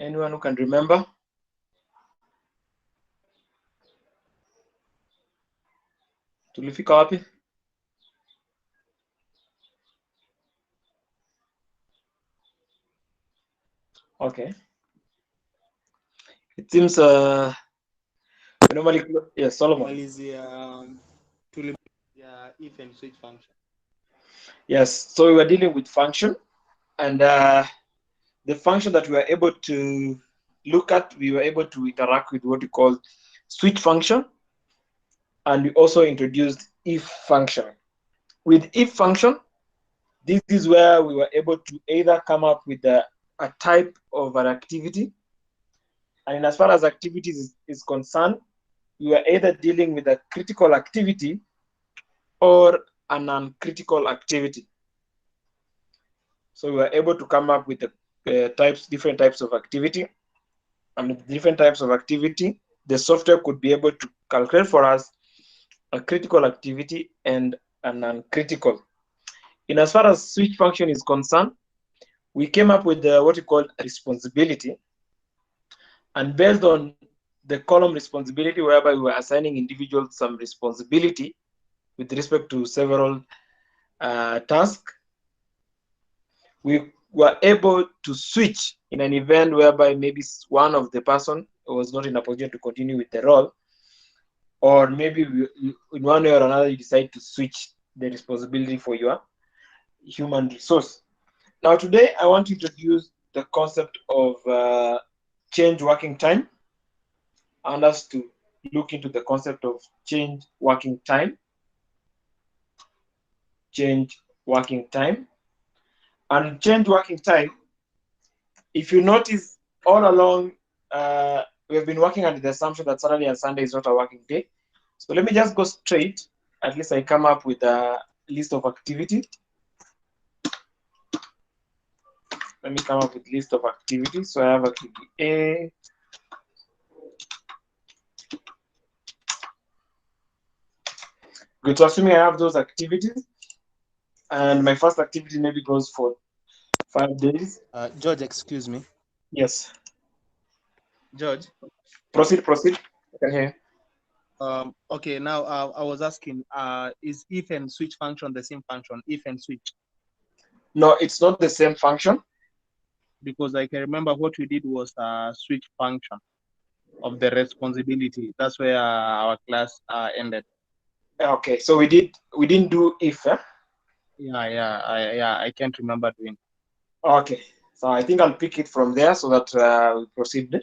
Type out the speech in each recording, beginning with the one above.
Anyone who can remember? Tulifika wapi? Okay. It seems normally, yes, Solomon. If and switch function. Yes, so we were dealing with function, and the function that we were able to look at, we were able to interact with what we call switch function, and we also introduced if function. With if function, this is where we were able to either come up with a type of an activity, and as far as activities is concerned, we are either dealing with a critical activity or a non-critical activity. So we were able to come up with the different types of activity, and with different types of activity, the software could be able to calculate for us a critical activity and a non-critical. In as far as switch function is concerned, we came up with what we call responsibility, and based on the column responsibility, whereby we were assigning individuals some responsibility with respect to several tasks, we were able to switch in an event whereby maybe one of the person was not in a position to continue with the role, or maybe in one way or another you decide to switch the responsibility for your human resource. Now today I want to introduce the concept of change working time, and us to look into the concept of change working time. Change working time. And change working time, if you notice all along, we have been working under the assumption that Saturday and Sunday is not a working day. So let me just go straight. At least I come up with a list of activity. Let me come up with list of activities. So I have activity A. Good. So assuming I have those activities, and my first activity maybe goes for 5 days. George, excuse me. Yes. George. Proceed. I can hear you. Okay, now I was asking, is if and switch function the same function? If and switch? No, it's not the same function. Because I can remember what we did was a switch function of the responsibility. That's where our class ended. Okay, so we didn't do if. Yeah. I can't remember doing. Okay, so I think I'll pick it from there so that we proceed.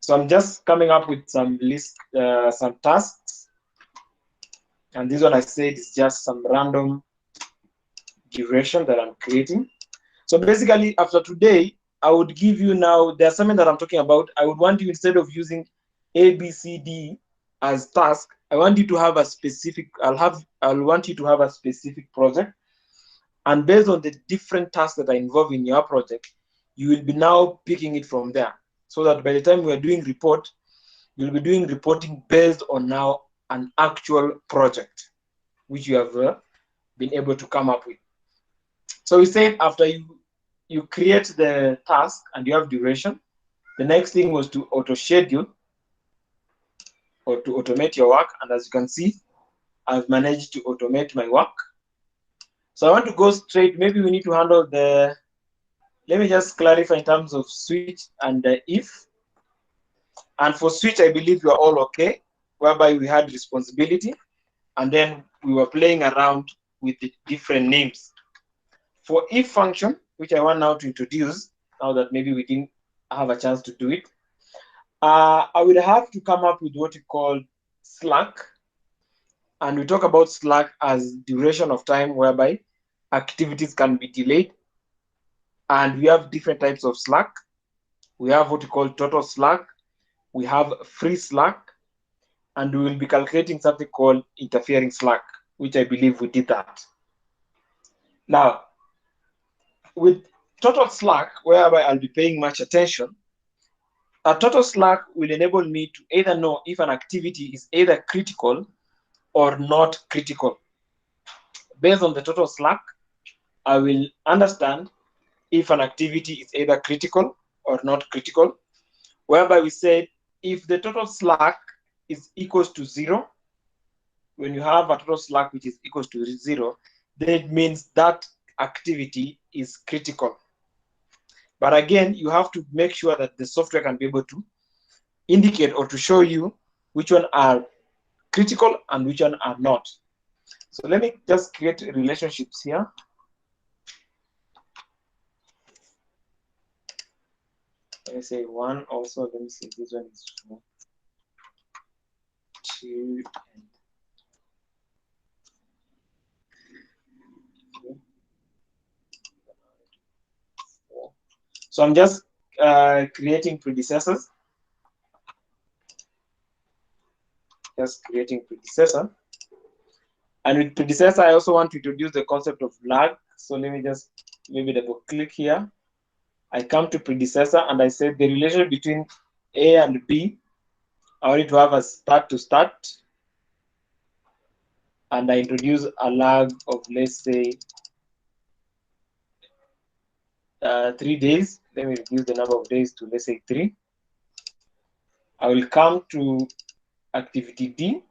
So I'm just coming up with some list, some tasks, and this one I said is just some random duration that I'm creating. So basically, after today, I would give you now the assignment that I'm talking about. I would want you, instead of using A, B, C, D as task, I want you to have a specific. I'll want you to have a specific project, and based on the different tasks that are involved in your project, you will be now picking it from there, so that by the time we are doing report, you'll be doing reporting based on now an actual project which you have been able to come up with. So we said after you create the task and you have duration, the next thing was to auto schedule or to automate your work. And as you can see, I've managed to automate my work. So I want to go straight. Maybe we need to handle let me just clarify in terms of switch and if. And for switch, I believe you are all okay, whereby we had responsibility, and then we were playing around with the different names. For if function, which I want now to introduce, now that maybe we didn't have a chance to do it, I would have to come up with what we call slack. And we talk about slack as duration of time whereby activities can be delayed. And we have different types of slack. We have what we call total slack. We have free slack. And we will be calculating something called interfering slack, which I believe we did that. Now, with total slack, whereby I'll be paying much attention, a total slack will enable me to either know if an activity is either critical or not critical. Based on the total slack, I will understand if an activity is either critical or not critical, whereby we said if the total slack is equals to 0, when you have a total slack which is equals to 0, then it means that activity is critical. But again, you have to make sure that the software can be able to indicate or to show you which one are critical and which one are not. So let me just create relationships here. Let me say 1 also. Let me say this one is 4, 2, and 3, 4. So I'm just creating predecessors. Just creating predecessor. And with predecessor, I also want to introduce the concept of lag. So let me just maybe double click here. I come to predecessor and I say the relation between A and B, I want it to have a start to start. And I introduce a lag of, let's say, 3 days. Let me reduce the number of days to, let's say, 3. I will come to activity D.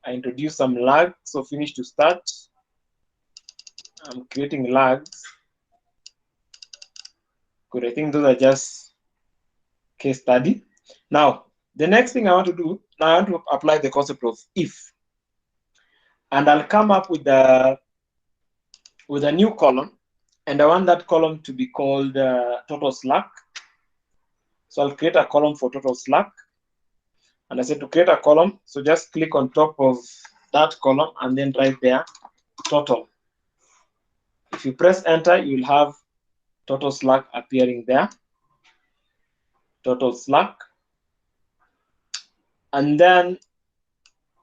I introduce some lag, so finish to start. I'm creating lags. Good, I think those are just case study. Now, the next thing I want to do, now I want to apply the concept of if. And I'll come up with a new column, and I want that column to be called total slack. So I'll create a column for total slack. And I said to create a column, so just click on top of that column and then right there, total. If you press enter, you'll have total slack appearing there. Total slack. And then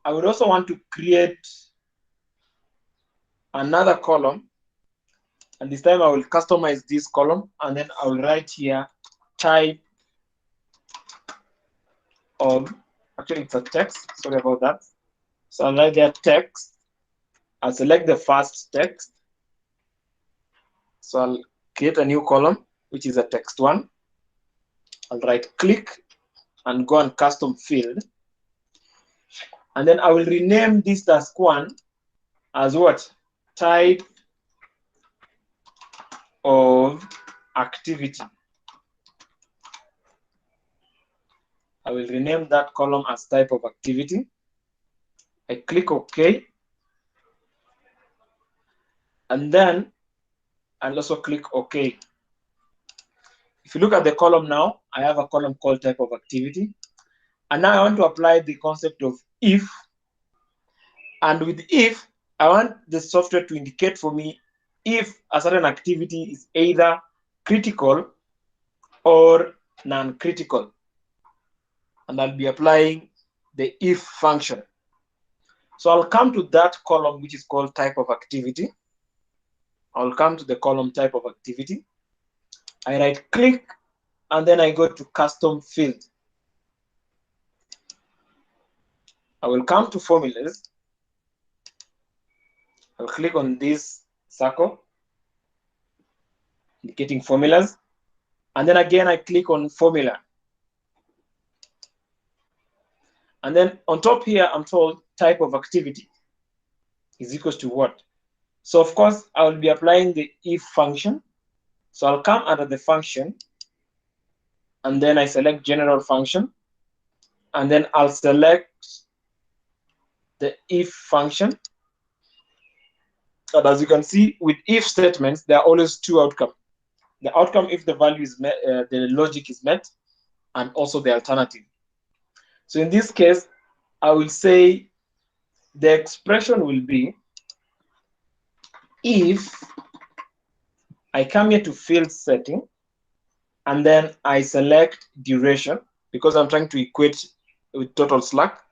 I would also want to create another column. And this time I will customize this column and then I will write here type of, actually it's a text, sorry about that. So I'll write there text. I'll select the first text. So I'll create a new column, which is a text one. I'll right click and go on custom field. And then I will rename this task one as what? Type of activity. I will rename that column as type of activity. I click OK. And then I'll also click OK. If you look at the column now, I have a column called type of activity. And now I want to apply the concept of if. And with if, I want the software to indicate for me if a certain activity is either critical or non-critical. And I'll be applying the if function. So I'll come to that column, which is called type of activity. I'll come to the column type of activity. I right click, and then I go to custom field. I will come to formulas. I'll click on this circle, indicating formulas. And then again, I click on formula. And then on top here, I'm told type of activity is equals to what? So of course, I will be applying the if function. So I'll come under the function, and then I select general function, and then I'll select the if function. And as you can see, with if statements, there are always two outcomes. The outcome if the value is met, the logic is met, and also the alternative. So in this case, I will say the expression will be if I come here to field setting, and then I select duration because I'm trying to equate with total slack.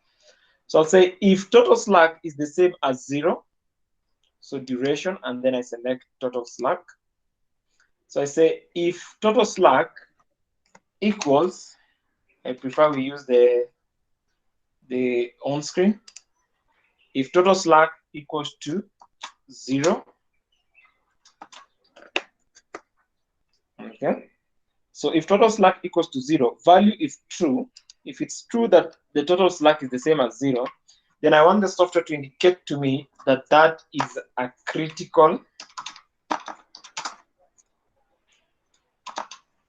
So I'll say if total slack is the same as 0, so duration, and then I select total slack. So I say if total slack equals, I prefer we use the on screen. If total slack equals to 0, Okay. So if total slack equals to 0, value is true. If it's true that the total slack is the same as 0, then I want the software to indicate to me that that is a critical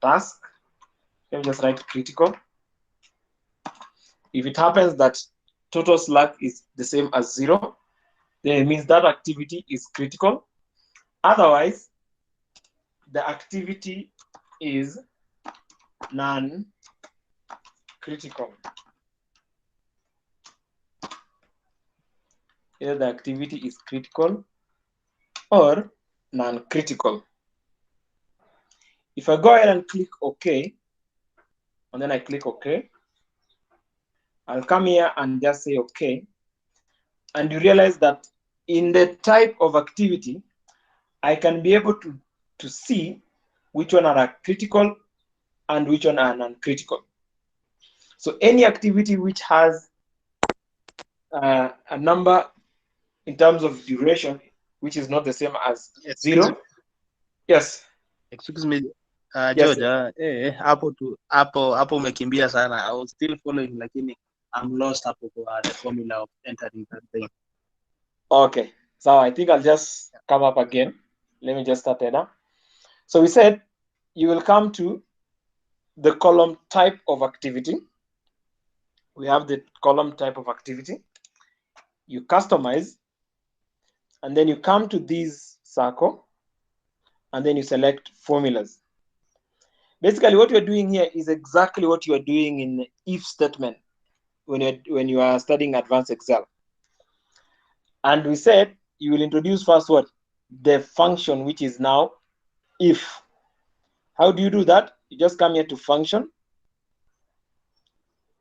task. Let me just write critical. If it happens that total slack is the same as 0, then it means that activity is critical. Otherwise, the activity is non-critical. Either the activity is critical or non-critical. If I go ahead and click OK, and then I click OK, I'll come here and just say OK, and you realize that in the type of activity, I can be able to see which one are critical and which one are non-critical. So any activity which has a number in terms of duration, which is not the same as 0. Yes. Excuse me, Yes. George, hapo umekimbia sana. I was still following, lakini I'm lost hapo kwa the formula of entering that thing. Okay, so I think I'll just come up again. Let me just start it now. So we said you will come to the column type of activity. We have the column type of activity. You customize, and then you come to this circle, and then you select formulas. Basically, what you're doing here is exactly what you are doing in if statement when you are studying advanced Excel. And we said you will introduce first what? The function, which is now if. How do you do that? You just come here to function,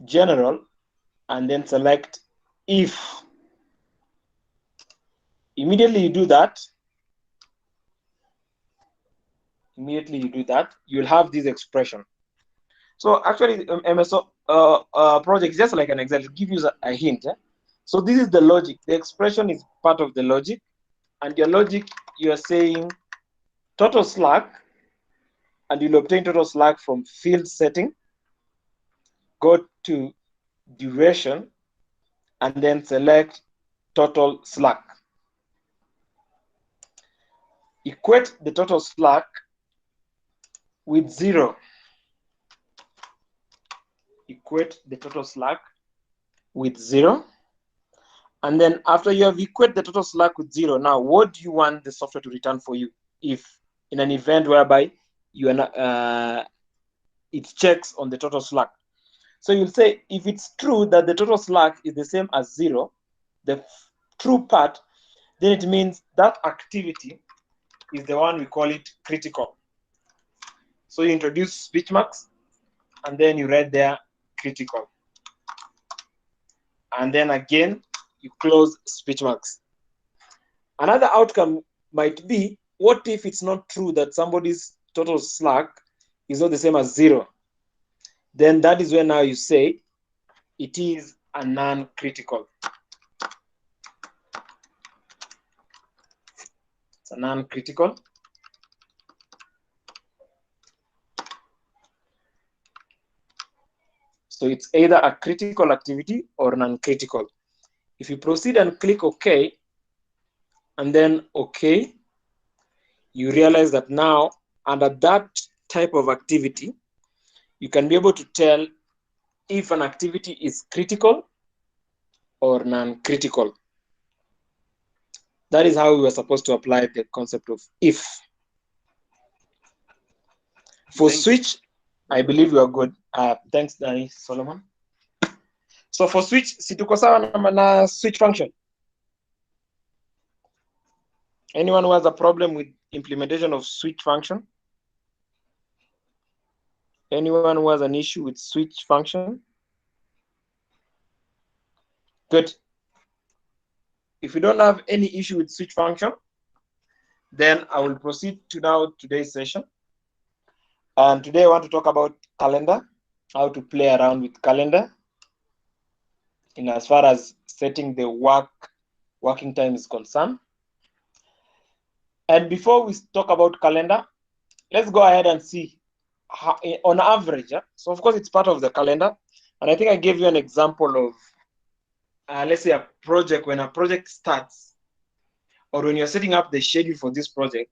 general, and then select if. Immediately you do that, you'll have this expression. So actually, MSO project is just like an Excel. It gives you a hint. So this is the logic. The expression is part of the logic, and your logic, you are saying total slack, and you'll obtain total slack from field setting, go to duration, and then select total slack. Equate the total slack with 0. Equate the total slack with 0. And then after you have equated the total slack with 0, now what do you want the software to return for you if in an event whereby you are not, it checks on the total slack? So you'll say if it's true that the total slack is the same as 0, the true part, then it means that activity is the one we call it critical. So you introduce speech marks, and then you write there critical. And then again, you close speech marks. Another outcome might be, what if it's not true that somebody's total slack is not the same as 0? Then that is where now you say it is a non-critical. It's a non-critical. So it's either a critical activity or non-critical. If you proceed and click OK, and then OK, you realize that now under that type of activity, you can be able to tell if an activity is critical or non-critical. That is how we were supposed to apply the concept of if. For switch, I believe we are good. Thanks, Danny Solomon. So for switch, si tuko sawa na switch function? Anyone who has a problem with implementation of switch function? Anyone who has an issue with switch function? Good. If you don't have any issue with switch function, then I will proceed to now today's session. And today I want to talk about calendar, how to play around with calendar in as far as setting the working time is concerned. And before we talk about calendar, let's go ahead and see how, on average. Yeah? So of course it's part of the calendar, and I think I gave you an example of let's say a project. When a project starts, or when you're setting up the schedule for this project,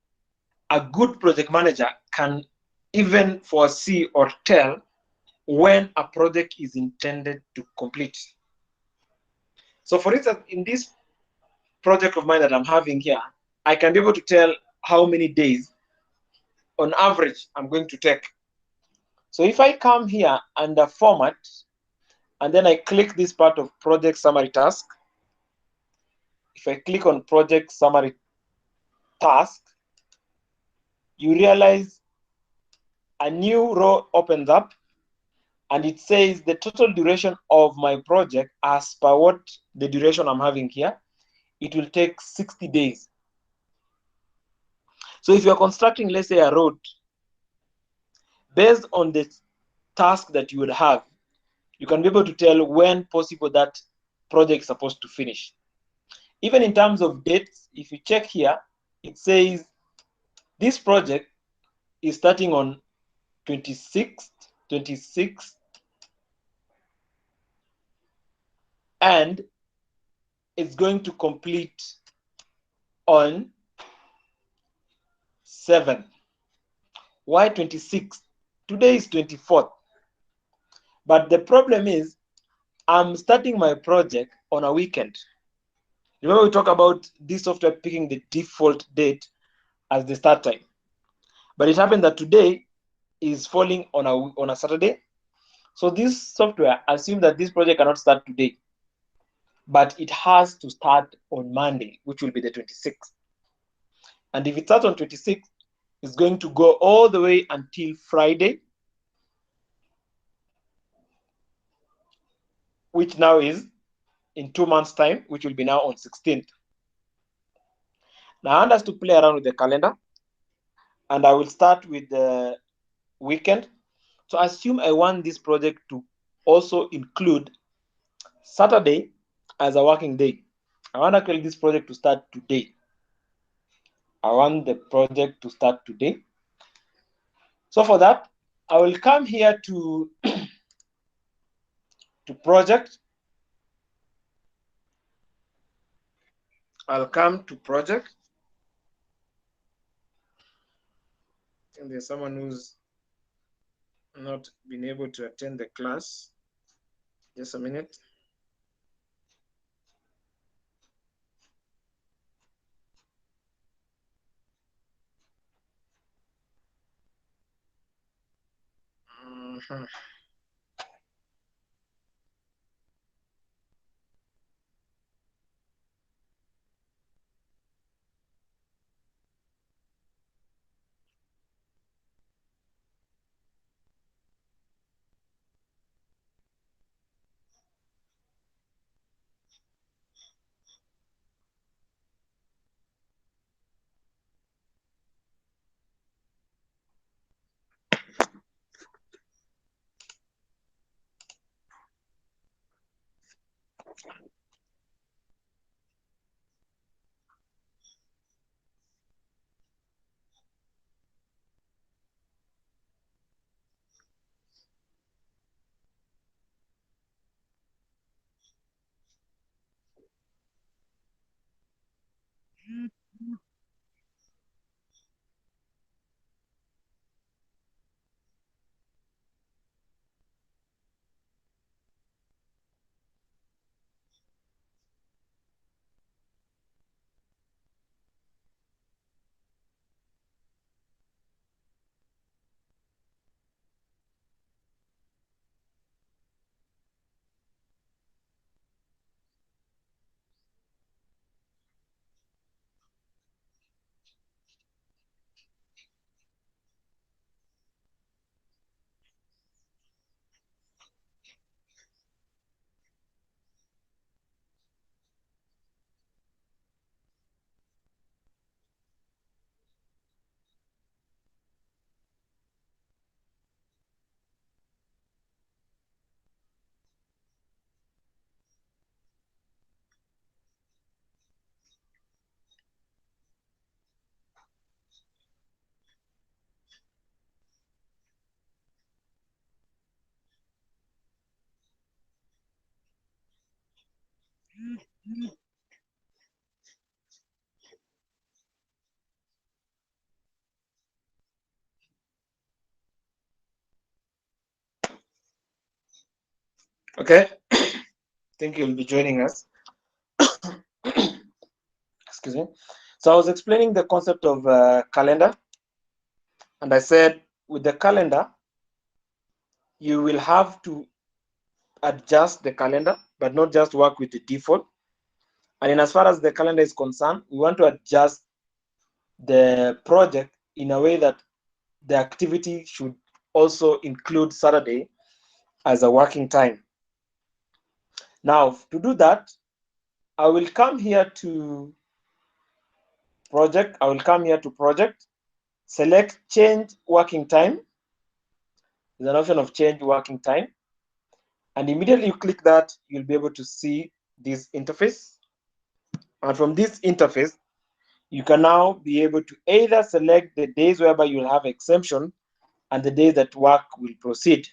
a good project manager can even foresee or tell when a project is intended to complete. So for instance, in this project of mine that I'm having here, I can be able to tell how many days on average I'm going to take. So if I come here under format, and then I click this part of project summary task, if I click on project summary task, you realize a new row opens up, and it says the total duration of my project as per what the duration I'm having here, it will take 60 days. So if you're constructing, let's say, a road, based on the task that you would have, you can be able to tell when possible that project is supposed to finish. Even in terms of dates, if you check here, it says this project is starting on 26th, and it's going to complete on 7. Why 26th? Today is 24th. But the problem is, I'm starting my project on a weekend. Remember, we talked about this software picking the default date as the start time. But it happened that today is falling on a Saturday. So this software assumes that this project cannot start today, but it has to start on Monday, which will be the 26th. And if it starts on 26th, it's going to go all the way until Friday, which now is in 2 months' time, which will be now on 16th. Now I want us to play around with the calendar, and I will start with the weekend. So assume I want this project to also include Saturday as a working day. I want actually this project to start today. I want the project to start today. So for that, I will come here to project. I'll come to project. And there's someone who's not been able to attend the class. Just a minute. Mhm. Okay, I think you'll be joining us. Excuse me. So I was explaining the concept of calendar, and I said with the calendar, you will have to adjust the calendar, but not just work with the default. And in as far as the calendar is concerned, we want to adjust the project in a way that the activity should also include Saturday as a working time. Now, to do that, I will come here to project. I will come here to project, select change working time. There's an option of change working time. And immediately you click that, you'll be able to see this interface. And from this interface, you can now be able to either select the days whereby you'll have exemption and the days that work will proceed.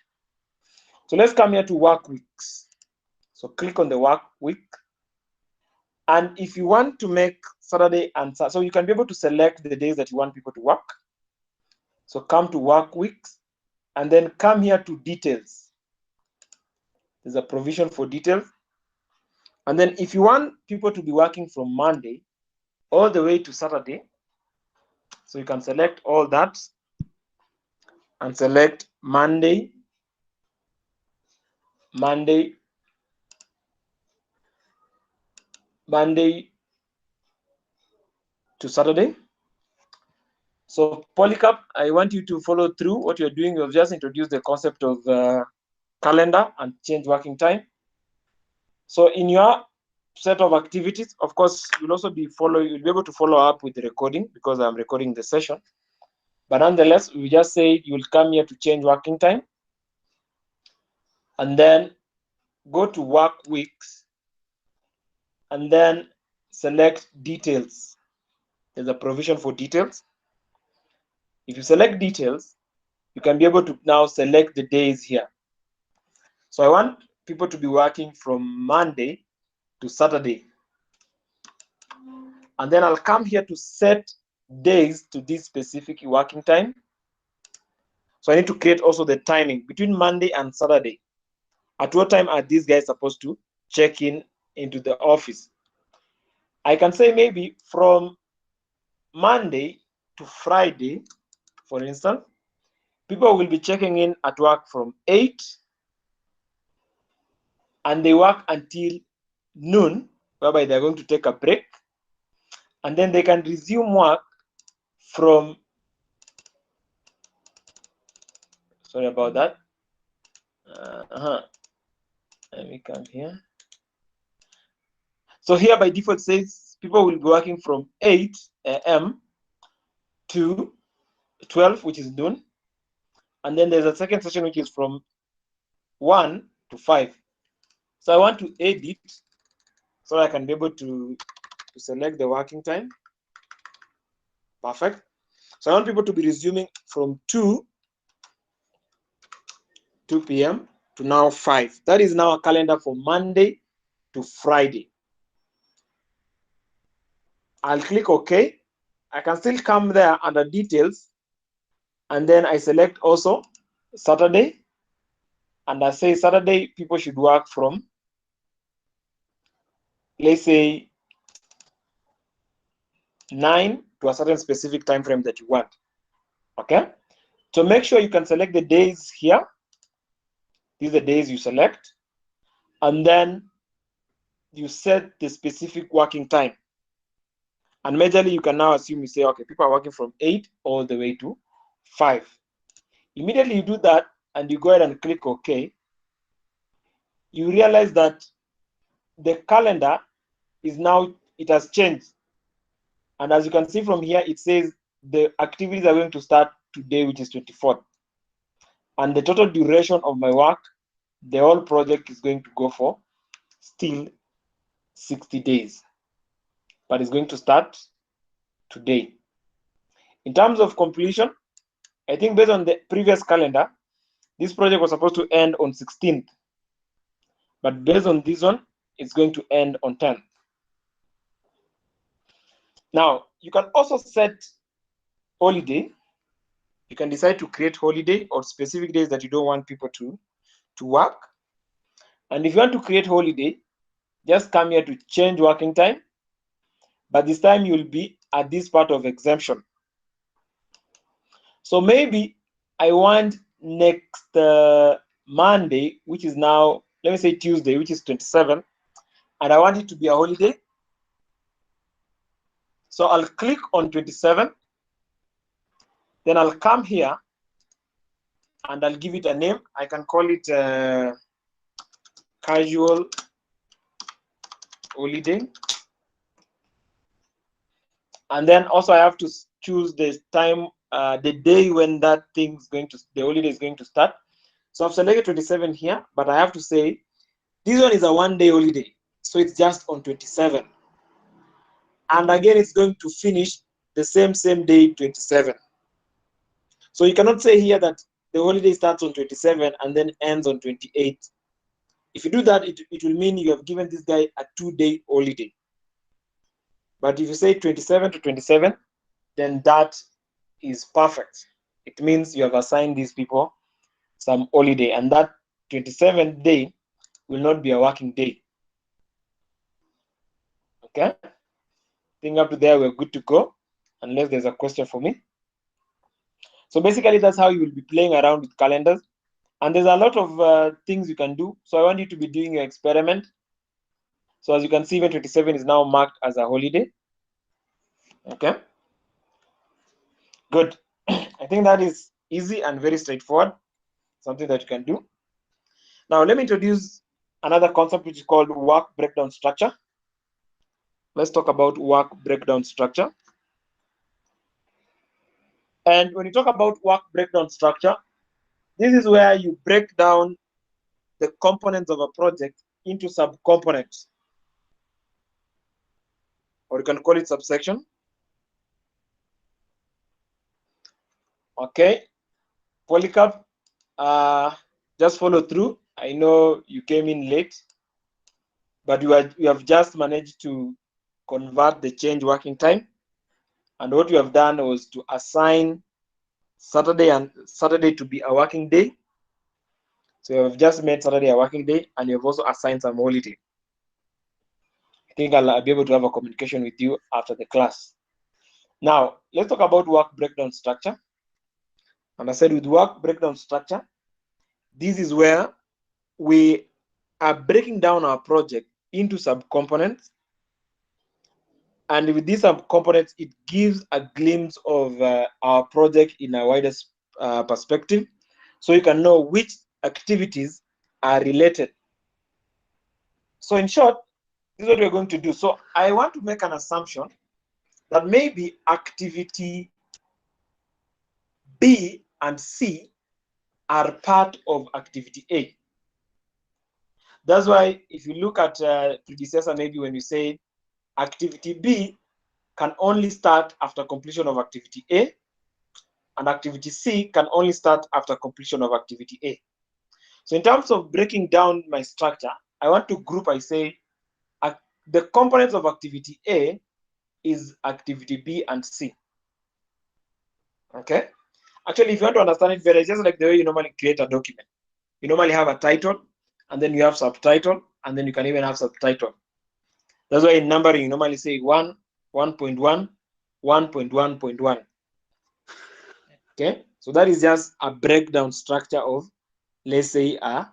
So let's come here to work weeks. So click on the work week. And if you want to make Saturday and Saturday, so you can be able to select the days that you want people to work. So come to work weeks and then come here to details. There's a provision for details. And then if you want people to be working from Monday all the way to Saturday, so you can select all that and select Monday to Saturday. So Polycarp, I want you to follow through what you're doing. You've just introduced the concept of calendar and change working time. So in your set of activities, of course, you'll also be able to follow up with the recording because I'm recording the session. But nonetheless, we just say you'll come here to change working time and then go to work weeks and then select details. There's a provision for details. If you select details, you can be able to now select the days here. So I want people to be working from Monday to Saturday. And then I'll come here to set days to this specific working time. So I need to create also the timing between Monday and Saturday. At what time are these guys supposed to check in into the office? I can say maybe from Monday to Friday, for instance, people will be checking in at work from 8 and they work until noon, whereby they're going to take a break. And then they can resume work from, sorry about that. Let me come here. So here by default says people will be working from 8 a.m. to 12, which is noon. And then there's a second session, which is from 1 to 5. So I want to edit so I can be able to select the working time. Perfect. So I want people to be resuming from 2 p.m. to now 5. That is now a calendar for Monday to Friday. I'll click OK. I can still come there under details. And then I select also Saturday. And I say Saturday, people should work from, let's say, 9 to a certain specific time frame that you want. Okay? So make sure you can select the days here. These are the days you select. And then you set the specific working time. And majorly, you can now assume you say, okay, people are working from 8 all the way to 5. Immediately you do that and you go ahead and click OK. You realize that the calendar is now, it has changed. And as you can see from here, it says the activities are going to start today, which is 24th. And the total duration of my work, the whole project is going to go for still 60 days. But it's going to start today. In terms of completion, I think based on the previous calendar, this project was supposed to end on 16th. But based on this one, it's going to end on 10th. Now, you can also set holiday. You can decide to create holiday or specific days that you don't want people to work. And if you want to create holiday, just come here to change working time. But this time you'll be at this part of exemption. So maybe I want next Monday, which is now, let me say Tuesday, which is 27, and I want it to be a holiday. So I'll click on 27. Then I'll come here and I'll give it a name. I can call it casual holiday. And then also I have to choose the time, the day when that thing's going to, the holiday is going to start. So I've selected 27 here, but I have to say this one is a 1-day holiday. So it's just on 27. And again, it's going to finish the same day, 27. So you cannot say here that the holiday starts on 27 and then ends on 28. If you do that, it will mean you have given this guy a 2-day holiday. But if you say 27 to 27, then that is perfect. It means you have assigned these people some holiday, and that 27th day will not be a working day. Okay? I think up to there we're good to go, unless there's a question for me. So basically, that's how you will be playing around with calendars. And there's a lot of things you can do. So I want you to be doing your experiment. So as you can see, even 27 is now marked as a holiday. Okay, good. I think that is easy and very straightforward, something that you can do. Now, let me introduce another concept which is called work breakdown structure. Let's talk about work breakdown structure. And when you talk about work breakdown structure, this is where you break down the components of a project into sub-components, or you can call it subsection. Okay, Polycarp, just follow through. I know you came in late, but you have just managed to convert the change working time. And what you have done was to assign Saturday to be a working day. So you have just made Saturday a working day, and you have also assigned some holiday. I think I'll be able to have a communication with you after the class. Now, let's talk about work breakdown structure. And I said with work breakdown structure, this is where we are breaking down our project into subcomponents. And with these subcomponents, it gives a glimpse of our project in a wider perspective. So you can know which activities are related. So in short, this is what we're going to do. So I want to make an assumption that maybe activity B and C are part of activity A. That's why if you look at predecessor, maybe when you say activity B can only start after completion of activity A, and activity C can only start after completion of activity A. So in terms of breaking down my structure, I want to group, I say, the components of activity A is activity B and C. Okay? Actually, if you want to understand it better, it's just like the way you normally create a document. You normally have a title, and then you have subtitle, and then you can even have subtitle. That's why in numbering, you normally say 1, 1.1, 1.1.1. Okay? So that is just a breakdown structure of, let's say, a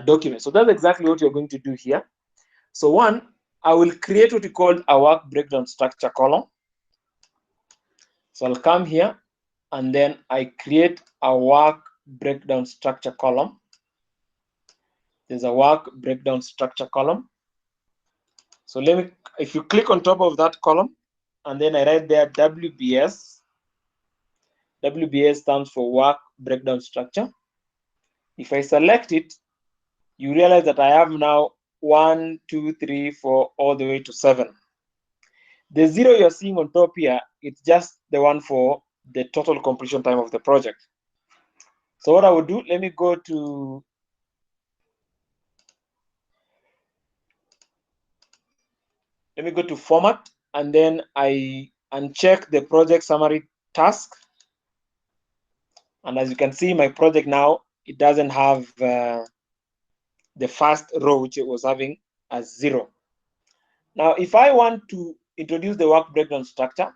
document. So that's exactly what you're going to do here. So one, I will create what we call a work breakdown structure column. So I'll come here and then I create a work breakdown structure column. There's a work breakdown structure column. So if you click on top of that column and then I write there WBS. WBS stands for work breakdown structure. If I select it, you realize that I have now 1, 2, 3, 4, all the way to 7. The 0 you're seeing on top here, it's just the one for the total completion time of the project. So what I would do, let me go to let me go to format, and then I uncheck the project summary task. And as you can see, my project now, it doesn't have the first row, which it was having as 0. Now, if I want to introduce the work breakdown structure,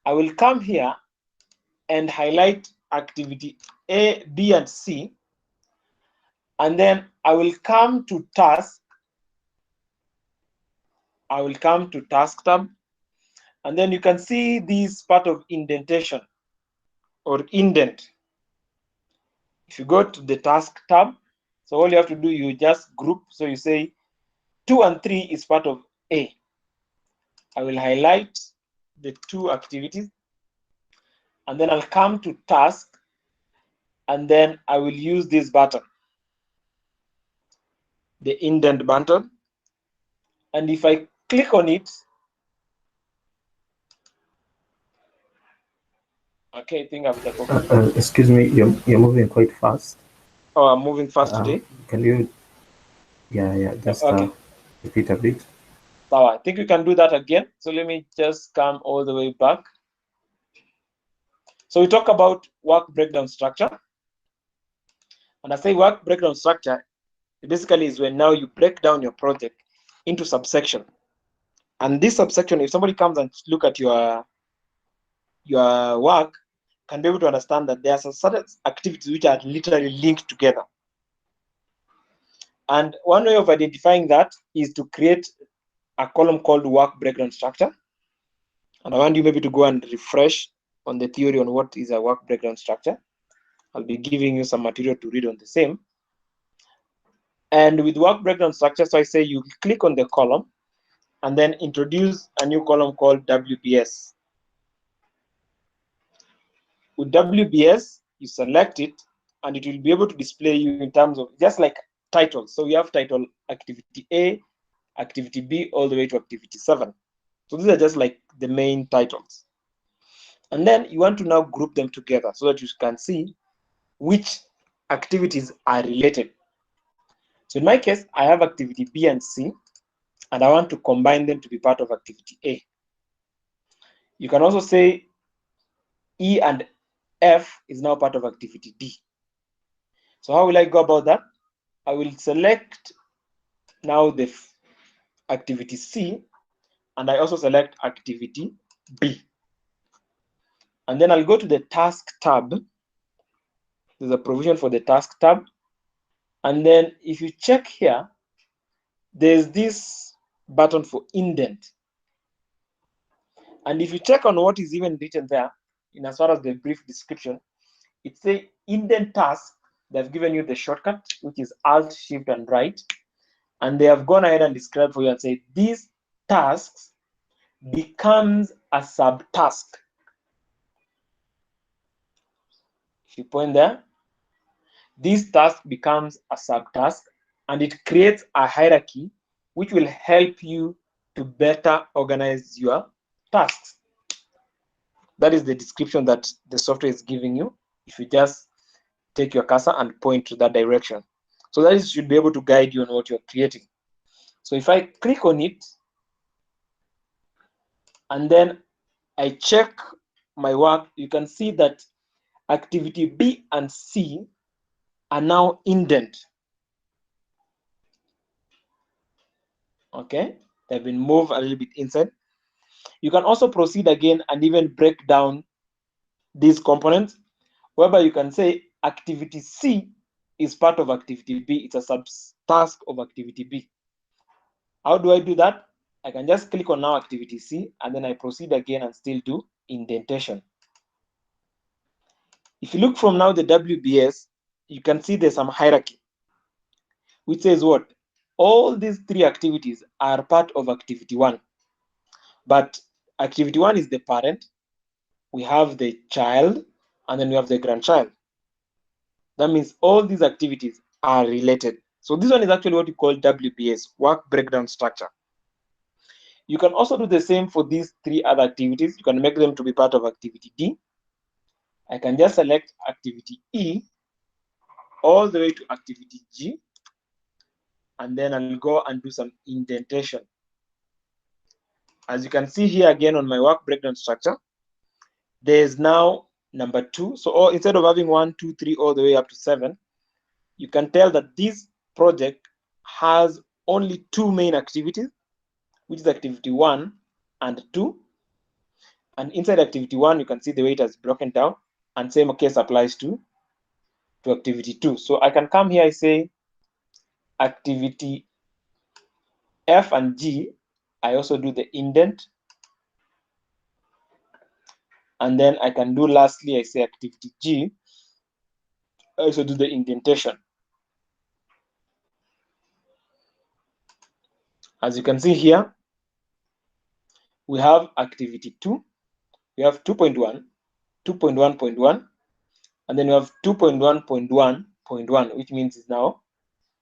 I will come here and highlight activity A, B, and C. And then I will come to task. I will come to task tab. And then you can see this part of indentation or indent. If you go to the task tab, so all you have to do, you just group. So you say 2 and 3 is part of A. I will highlight the 2 activities, and then I'll come to task, and then I will use this button, the indent button. And if I click on it, okay, I think I'm the excuse me, you're moving quite fast. Oh, I'm moving fast today. Can you, just okay. Repeat a bit. So I think we can do that again. So let me just come all the way back. So we talk about work breakdown structure. And I say work breakdown structure, it basically is when now you break down your project into subsection. And this subsection, if somebody comes and look at your work, can be able to understand that there are some certain activities which are literally linked together. And one way of identifying that is to create a column called work breakdown structure. And I want you maybe to go and refresh on the theory on what is a work breakdown structure. I'll be giving you some material to read on the same. And with work breakdown structure, so I say you click on the column and then introduce a new column called WBS. With WBS, you select it and it will be able to display you in terms of just like titles. So we have title activity A, activity B, all the way to activity 7. So these are just like the main titles. And then you want to now group them together so that you can see which activities are related. So in my case, I have activity B and C, and I want to combine them to be part of activity A. You can also say E and F is now part of activity D. So how will I go about that? I will select now the activity C, and I also select activity B. And then I'll go to the task tab. There's a provision for the task tab. And then if you check here, there's this button for indent. And if you check on what is even written there, in as far as the brief description, it says indent task. They've given you the shortcut, which is Alt, Shift, and Right. And they have gone ahead and described for you and say these tasks becomes a subtask. If you point there, this task becomes a subtask, and it creates a hierarchy which will help you to better organize your tasks. That is the description that the software is giving you. If you just take your cursor and point to that direction. So that should be able to guide you on what you're creating. So if I click on it, and then I check my work, you can see that activity B and C are now indent. Okay, they've been moved a little bit inside. You can also proceed again and even break down these components, whereby you can say activity C is part of activity B. It's a subtask of activity B. How do I do that? I can just click on now activity C, and then I proceed again and still do indentation. If you look from now the WBS, you can see there's some hierarchy, which says what? All these 3 activities are part of activity 1. But activity 1 is the parent, we have the child, and then we have the grandchild. That means all these activities are related. So this one is actually what we call WBS, work breakdown structure. You can also do the same for these 3 other activities. You can make them to be part of activity D. I can just select activity E all the way to activity G, and then I'll go and do some indentation. As you can see here again on my work breakdown structure, there's now number 2. So instead of having 1, 2, 3, all the way up to 7, you can tell that this project has only 2 main activities, which is activity 1 and 2. And inside activity 1, you can see the way it has broken down, and same case applies to activity 2. So I can come here, I say activity F and G, I also do the indent. And then I can do lastly, I say activity G, I also do the indentation. As you can see here, we have activity 2, we have 2.1, 2.1.1, and then we have 2.1.1.1, which means it's now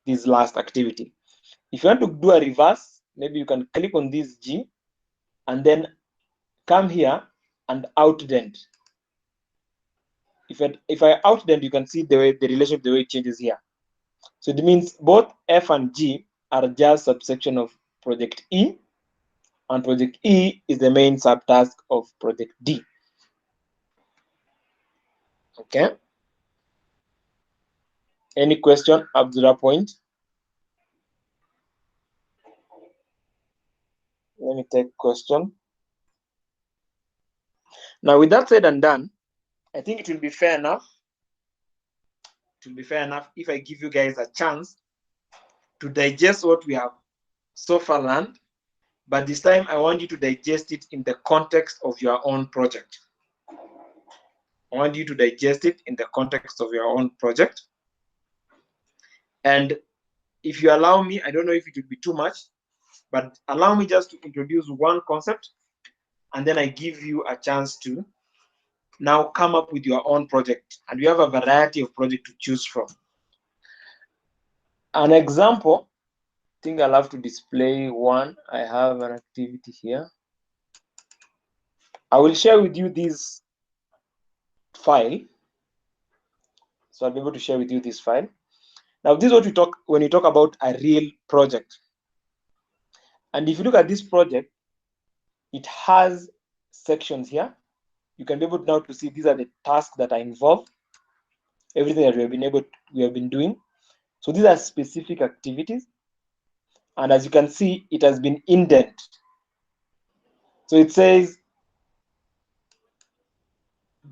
this last activity. If you want to do a reverse, maybe you can click on this G and then come here and outdent. If I outdent, you can see the way the relationship, the way it changes here. So it means both F and G are just subsection of project E, and project E is the main subtask of project D. Okay. Any question up to that point? Let me take question. Now, with that said and done, I think it will be fair enough. It will be fair enough if I give you guys a chance to digest what we have so far learned, but this time I want you to digest it in the context of your own project. I want you to digest it in the context of your own project. And if you allow me, I don't know if it would be too much, but allow me just to introduce one concept, and then I give you a chance to now come up with your own project. And we have a variety of projects to choose from. An example, I think I'll have to display one. I have an activity here. I will share with you this file. So I'll be able to share with you this file. Now, this is what we talk when you talk about a real project. And if you look at this project, it has sections here. You can be able now to see these are the tasks that are involved, everything that we have been doing. So these are specific activities. And as you can see, it has been indented. So it says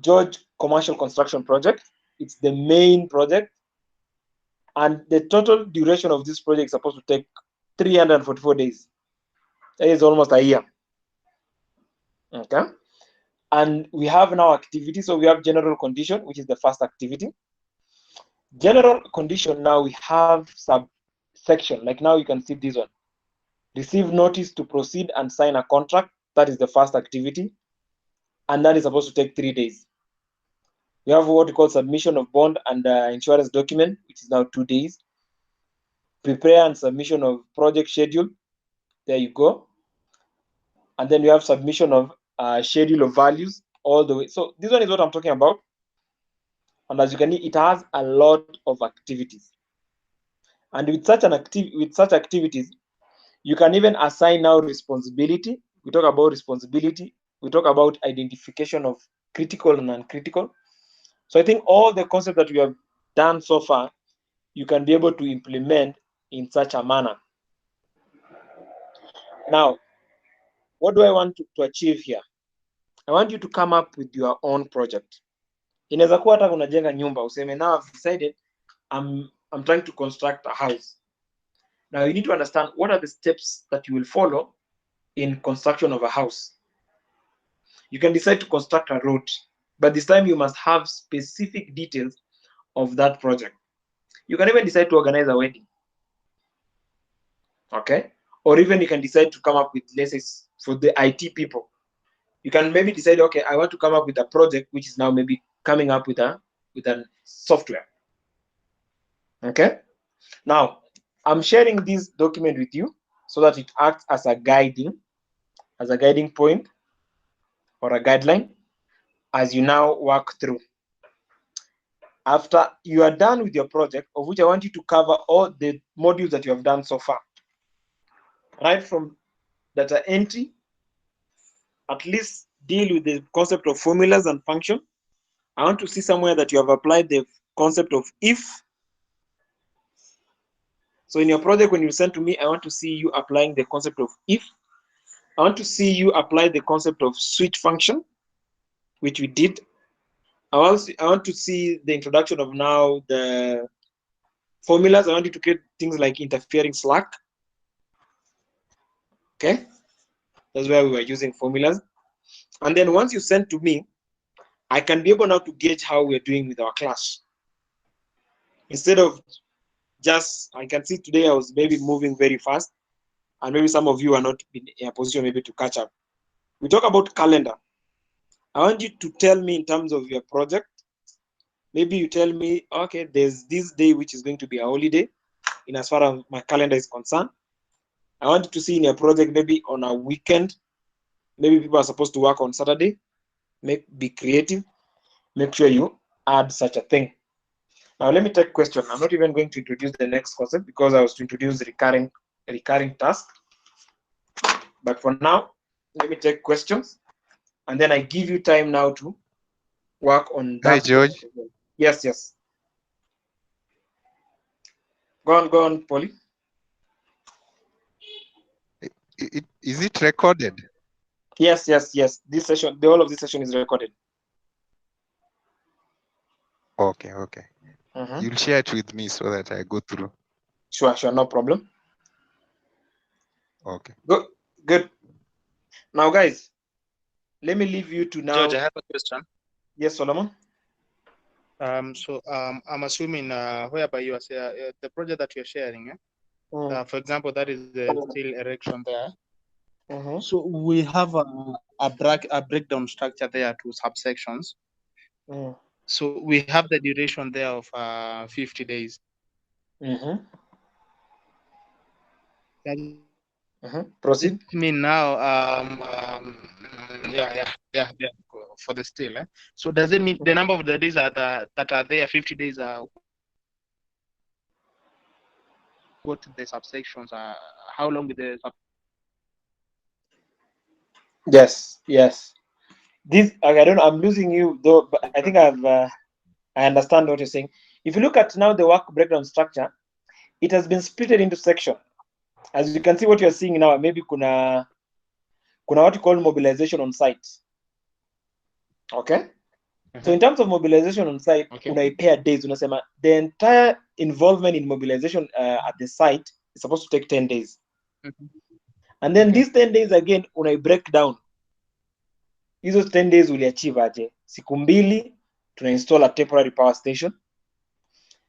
George Commercial Construction Project. It's the main project. And the total duration of this project is supposed to take 344 days. That is almost a year. Okay. And we have now activity. So we have general condition, which is the first activity. General condition, now we have subsection. Like now you can see this one. Receive notice to proceed and sign a contract. That is the first activity. And that is supposed to take 3 days. We have what we call submission of bond and insurance document, which is now 2 days. Prepare and submission of project schedule. There you go. And then we have submission of schedule of values all the way. So this one is what I'm talking about. And as you can see, it has a lot of activities. And with such activities, you can even assign now responsibility. We talk about responsibility. We talk about identification of critical and non-critical. So I think all the concepts that we have done so far, you can be able to implement in such a manner. Now, what do I want to achieve here? I want you to come up with your own project. Inaweza kuwa hata unajenga nyumba, useme now I've decided I'm trying to construct a house. Now you need to understand what are the steps that you will follow in construction of a house. You can decide to construct a road, but this time you must have specific details of that project. You can even decide to organize a wedding. Okay? Or even you can decide to come up with, let's say, for the IT people. You can maybe decide, okay, I want to come up with a project which is now maybe coming up with a software. Okay? Now, I'm sharing this document with you so that it acts as a guiding point or a guideline as you now work through. After you are done with your project, of which I want you to cover all the modules that you have done so far, right from data entry at least deal with the concept of formulas and function. I want to see somewhere that you have applied the concept of if. So in your project, when you send to me, I want to see you applying the concept of if. I want to see you apply the concept of switch function, which we did. I want to see the introduction of now the formulas. I want you to create things like interfering slack. Okay, that's where we were using formulas. And then once you send to me, I can be able now to gauge how we're doing with our class. Instead of just, I can see today I was maybe moving very fast, and maybe some of you are not in a position maybe to catch up. We talk about calendar. I want you to tell me in terms of your project. Maybe you tell me, okay, there's this day which is going to be a holiday, in as far as my calendar is concerned. I want you to see in your project maybe on a weekend, maybe people are supposed to work on Saturday. Be creative. Make sure you add such a thing. Now let me take question. I'm not even going to introduce the next concept because I was to introduce recurring task. But for now, let me take questions, and then I give you time now to work on that. Hi, George. Yes, yes. Go on, Polly. Is it recorded? Yes. This session, the whole of this session is recorded. Okay. You'll share it with me so that I go through. Sure, no problem. Okay. Good. Now, guys, let me leave you to now. George, I have a question. Yes, Solomon. So I'm assuming whereby you are the project that you're sharing, for example, that is the steel erection there. So we have a breakdown structure there to subsections. So we have the duration there of 50 days. Proceed. I mean now, yeah, for the steel. So does it mean the number of the days that are there, 50 days, go to the subsections? How long is the Yes. This, I don't know, I'm losing you though, but I think I understand what you're saying. If you look at now the work breakdown structure, it has been split into section. As you can see, what you're seeing now, maybe kuna what you call mobilization on site. Okay. So in terms of mobilization on site, unaipea days, unasema the entire involvement in mobilization at the site is supposed to take 10 days. And then these 10 days again, unai break down. Hizo 10 days uliachieve aje? Siku mbili tuna install a temporary power station.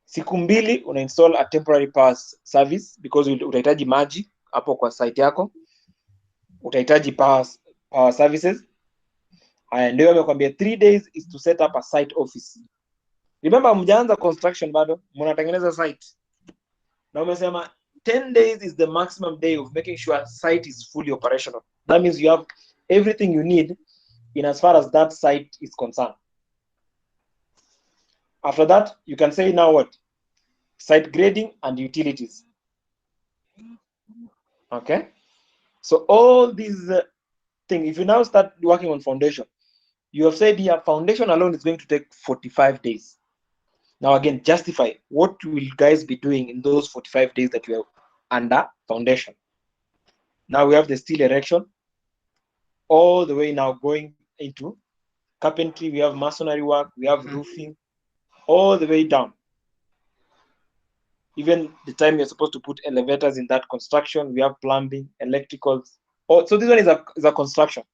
Siku mbili una install a temporary power service because utahitaji maji hapo kwa site yako. Utahitaji power services. Ndio amekwambia 3 days is to set up a site office. Remember mjaanza construction bado, mnatengeneza site. Na umesema 10 days is the maximum day of making sure site is fully operational. That means you have everything you need in as far as that site is concerned. After that, you can say now what? Site grading and utilities. Okay. So all these things, if you now start working on foundation, you have said here foundation alone is going to take 45 days. Now again, justify what will you guys be doing in those 45 days that you are under foundation. Now we have the steel erection, all the way now going into carpentry, we have masonry work, we have roofing, all the way down. Even the time you're supposed to put elevators in that construction, we have plumbing, electricals. Oh, so this one is a construction.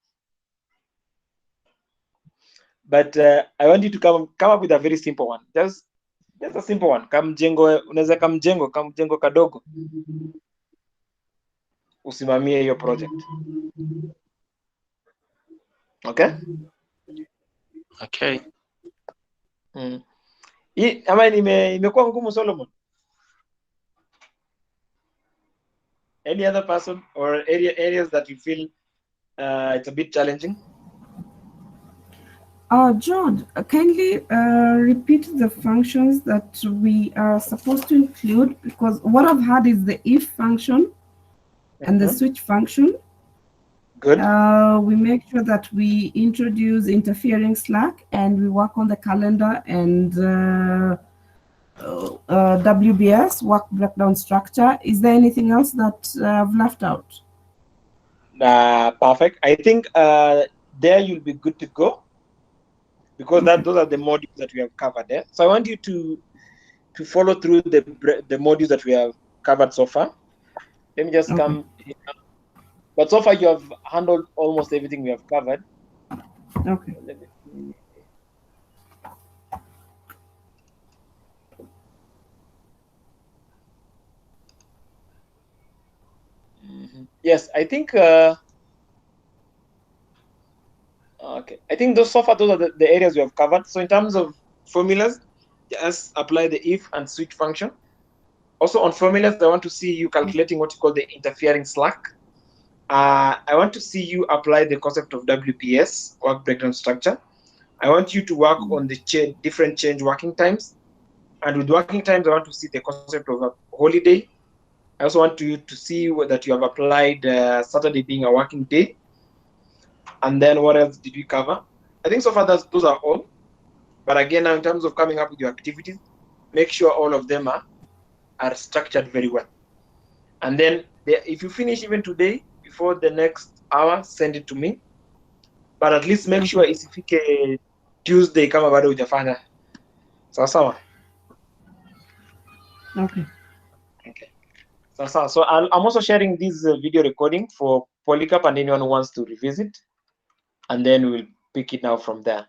But I want you to come up with a very simple one. Just a simple one. Unaweza kamjengo kadogo. Usimamie hiyo project. Okay? Okay. Ama imekuwa ngumu, Solomon? Any other person or areas that you feel it's a bit challenging? George, kindly repeat the functions that we are supposed to include, because what I've had is the if function and the switch function. Good. We make sure that we introduce interfering Slack, and we work on the calendar and WBS, work breakdown structure. Is there anything else that I've left out? Perfect. I think there you'll be good to go, because those are the modules that we have covered there. So I want you to follow through the modules that we have covered so far. Let me just come here. But so far you have handled almost everything we have covered. Okay. Yes, I think okay. I think those so far those are the areas we have covered. So in terms of formulas, just apply the if and switch function. Also on formulas, I want to see you calculating what you call the interfering slack. I want to see you apply the concept of WPS, work breakdown structure. I want you to work on the different change working times. And with working times, I want to see the concept of a holiday. I also want you to see that you have applied Saturday being a working day. And then what else did we cover? I think so far those are all. But again, now in terms of coming up with your activities, make sure all of them are structured very well. And then if you finish even today, before the next hour, send it to me. But at least make sure isifike Tuesday kama bado hujafanya. Sawa sawa. Okay. Okay. So I'm also sharing this video recording for Polycarp and anyone who wants to revisit, and then we'll pick it now from there.